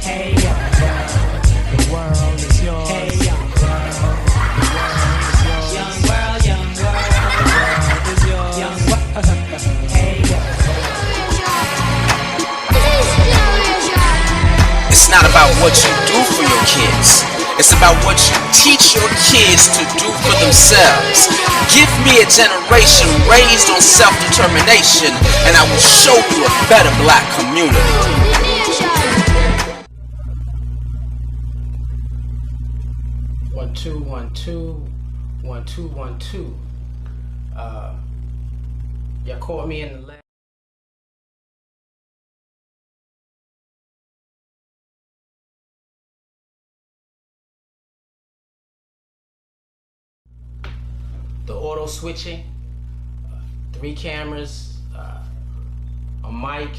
Hey, young world, the world is yours. Hey, young world, the world is yours. Young world, young world, the world is yours. Young world, hey, young world. It's not about what you do for your kids. It's about what you teach your kids to do for themselves. Give me a generation raised on self-determination, and I will show you a better black community. 1 2 1 2 1 2 1 2. Y'all caught me in the last. The auto switching, 3 cameras, a mic.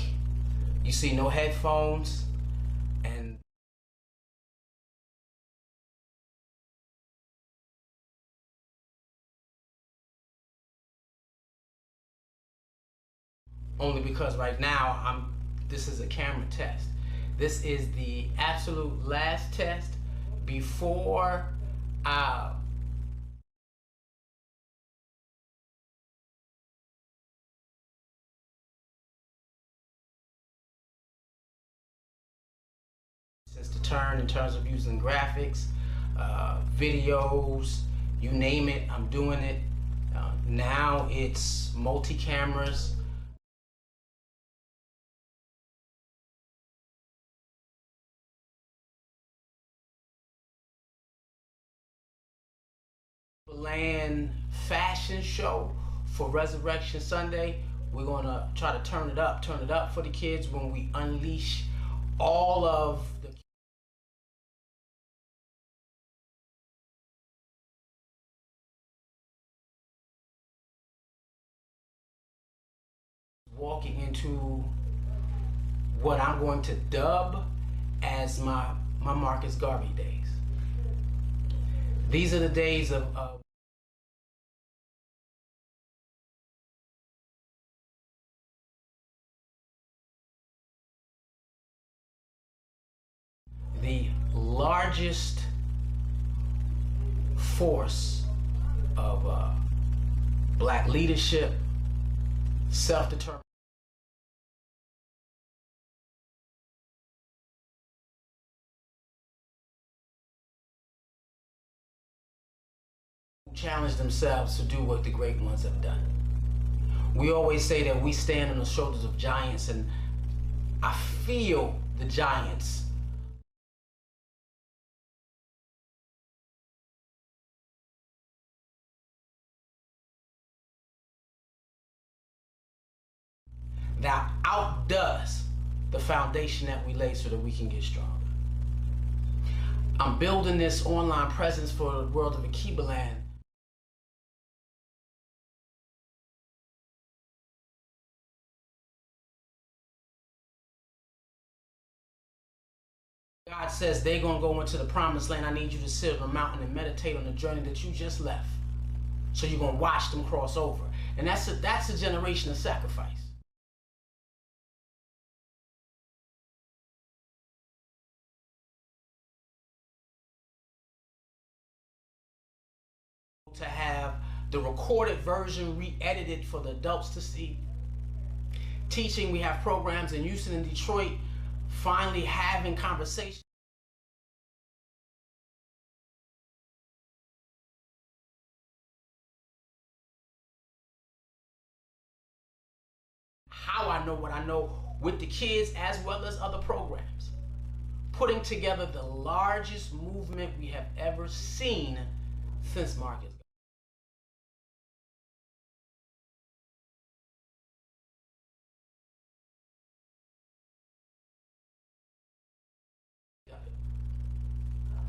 You see no headphones, and only because right now this is a camera test. This is the absolute last test before since the turn in terms of using graphics, videos, you name it, I'm doing it. Now it's multi-cameras. Land fashion show for Resurrection Sunday. We're gonna try to turn it up for the kids when we unleash all of the walking into what I'm going to dub as my Marcus Garvey days. These are the days of the largest force of black leadership, self-determination. Challenge themselves to do what the great ones have done. We always say that we stand on the shoulders of giants, and I feel the giants that outdoes the foundation that we lay so that we can get stronger. I'm building this online presence for the world of Akibaland. God says they're going to go into the promised land. I need you to sit on a mountain and meditate on the journey that you just left. So you're going to watch them cross over. And that's a generation of sacrifice. To have the recorded version re-edited for the adults to see. Teaching, we have programs in Houston and Detroit, finally having conversations. How I know what I know with the kids as well as other programs. Putting together the largest movement we have ever seen since Marcus.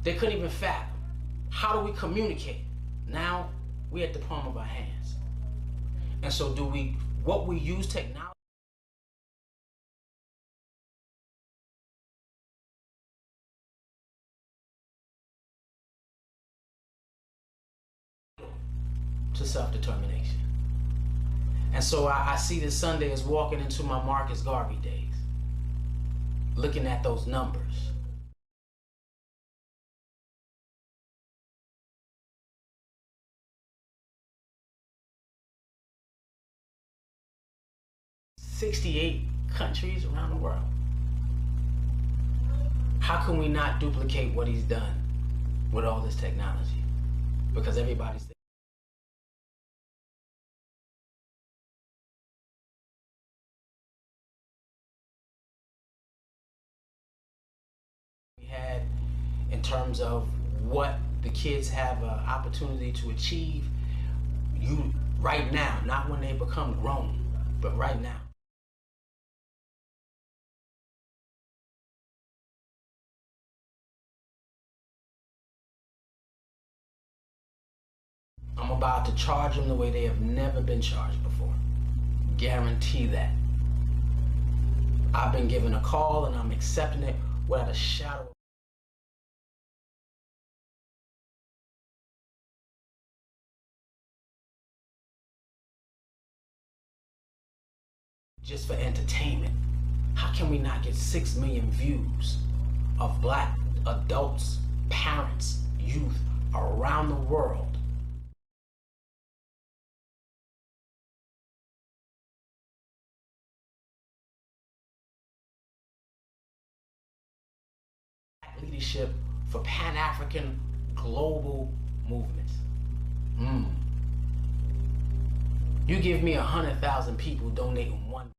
They couldn't even fathom. How do we communicate? Now we're at the palm of our hands. And so what we use technology to self-determination. And so I see this Sunday as walking into my Marcus Garvey days, looking at those numbers. 68 countries around the world. How can we not duplicate what he's done with all this technology? Because everybody's we had in terms of what the kids have an opportunity to achieve, you right now, not when they become grown, but right now. I'm about to charge them the way they have never been charged before. Guarantee that. I've been given a call and I'm accepting it without a shadow. Just for entertainment. How can we not get 6 million views of black adults, parents, youth around the world leadership for Pan-African global movements? You give me 100,000 people donating one.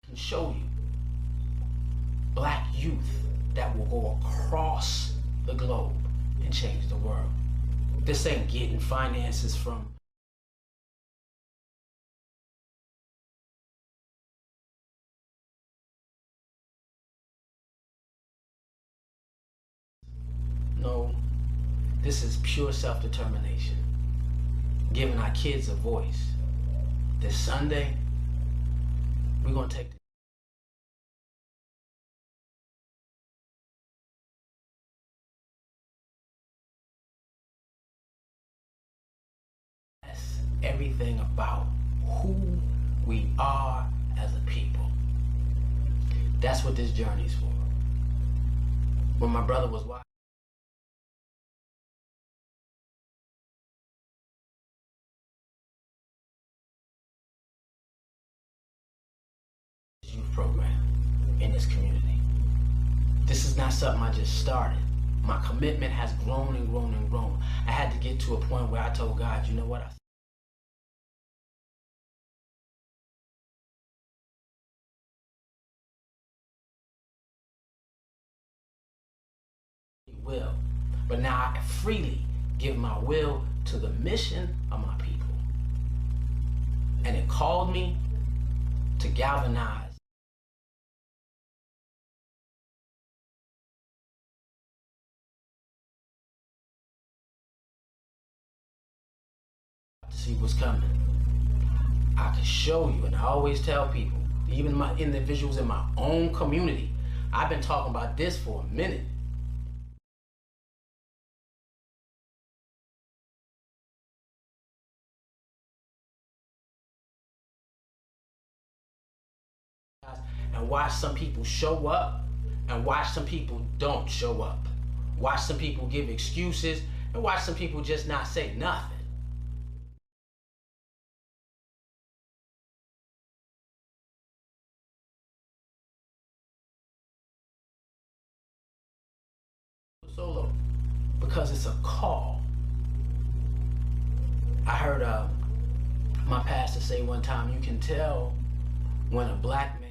Can show you black youth that will go across the globe and change the world. This ain't getting finances from no, this is pure self-determination. Giving our kids a voice. This Sunday, we're gonna take everything about who we are as a people. That's what this journey is for. When my brother was watching this youth program in this community, this is not something I just started. My commitment has grown and grown and grown. I had to get to a point where I told God, you know what? I will. But now I freely give my will to the mission of my people. And it called me to galvanize to see what's coming. I can show you, and I always tell people, even my individuals in my own community, I've been talking about this for a minute. And watch some people show up and watch some people don't show up. Watch some people give excuses and watch some people just not say nothing. Solo, because it's a call. I heard my pastor say one time, you can tell when a black man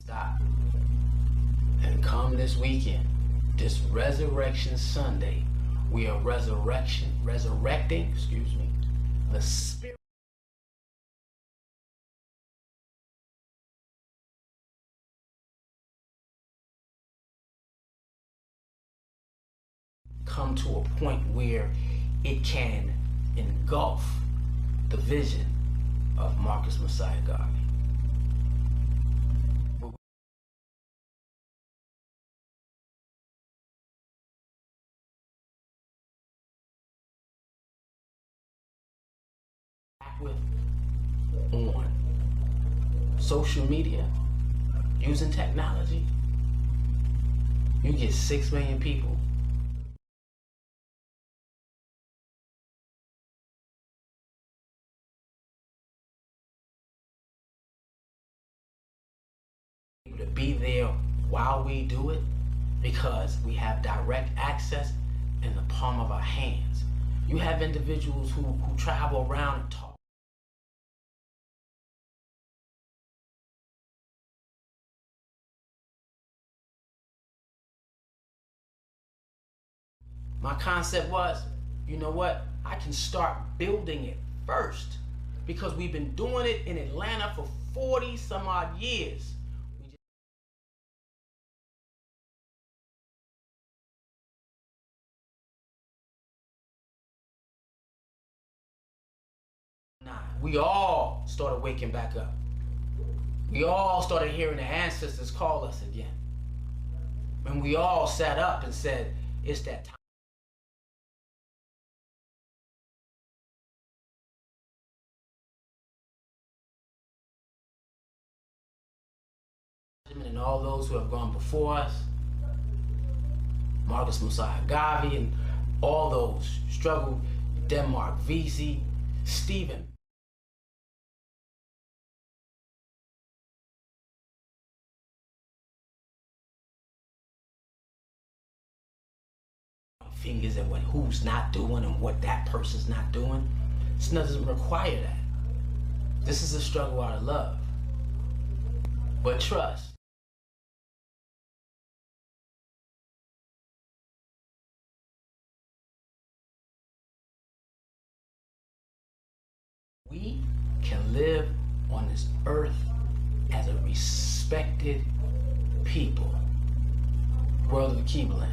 stop and come this weekend, this Resurrection Sunday. We are resurrecting, the spirit. Come to a point where it can engulf the vision of Marcus Messiah Garvey. interact with on social media, using technology, you get 6 million people to be there while we do it, because we have direct access in the palm of our hands. You have individuals who travel around and talk. My concept was, you know what? I can start building it first, because we've been doing it in Atlanta for 40 some odd years. We all started waking back up. We all started hearing the ancestors call us again. And we all sat up and said, it's that time. And all those who have gone before us, Marcus Mosiah Garvey and all those struggled, Denmark Vesey, Stephen. Fingers at what who's not doing and what that person's not doing. This doesn't require that. This is a struggle out of love. But trust. We can live on this earth as a respected people. World of Keebler.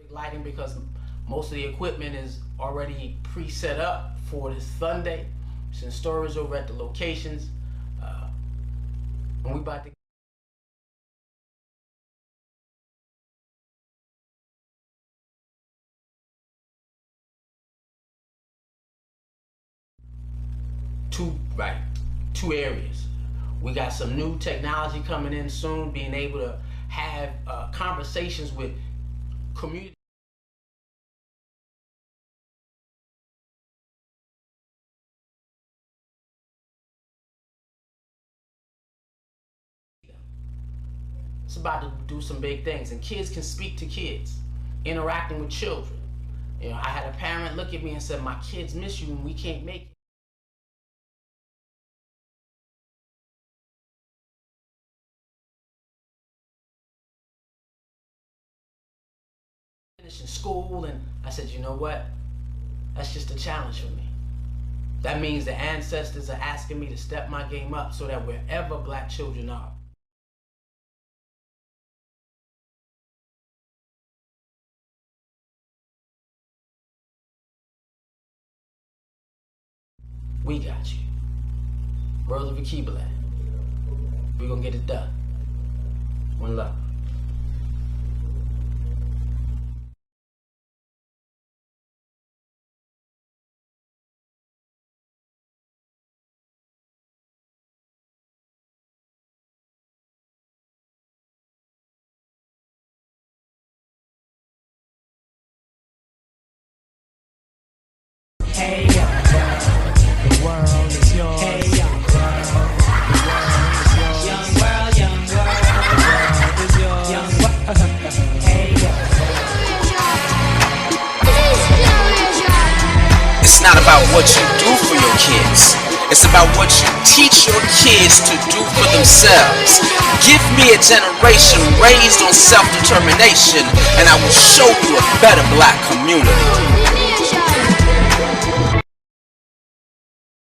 Lighting, because most of the equipment is already pre-set up for this Sunday. It's in storage over at the locations. And we about to two areas. We got some new technology coming in soon, being able to have conversations with community. It's about to do some big things, and kids can speak to kids, interacting with children. You know, I had a parent look at me and said, my kids miss you and we can't make it. Finishing school, and I said, you know what? That's just a challenge for me. That means the ancestors are asking me to step my game up so that wherever black children are, we got you. World of Keebler. We're gonna get it done. One love. Hey, the world is yours. Hey, young world, young world, young world, the world is yours. Young world, hey, It's not about what you do for your kids. It's about what you teach your kids to do for themselves. Give me a generation raised on self-determination, and I will show you a better black community.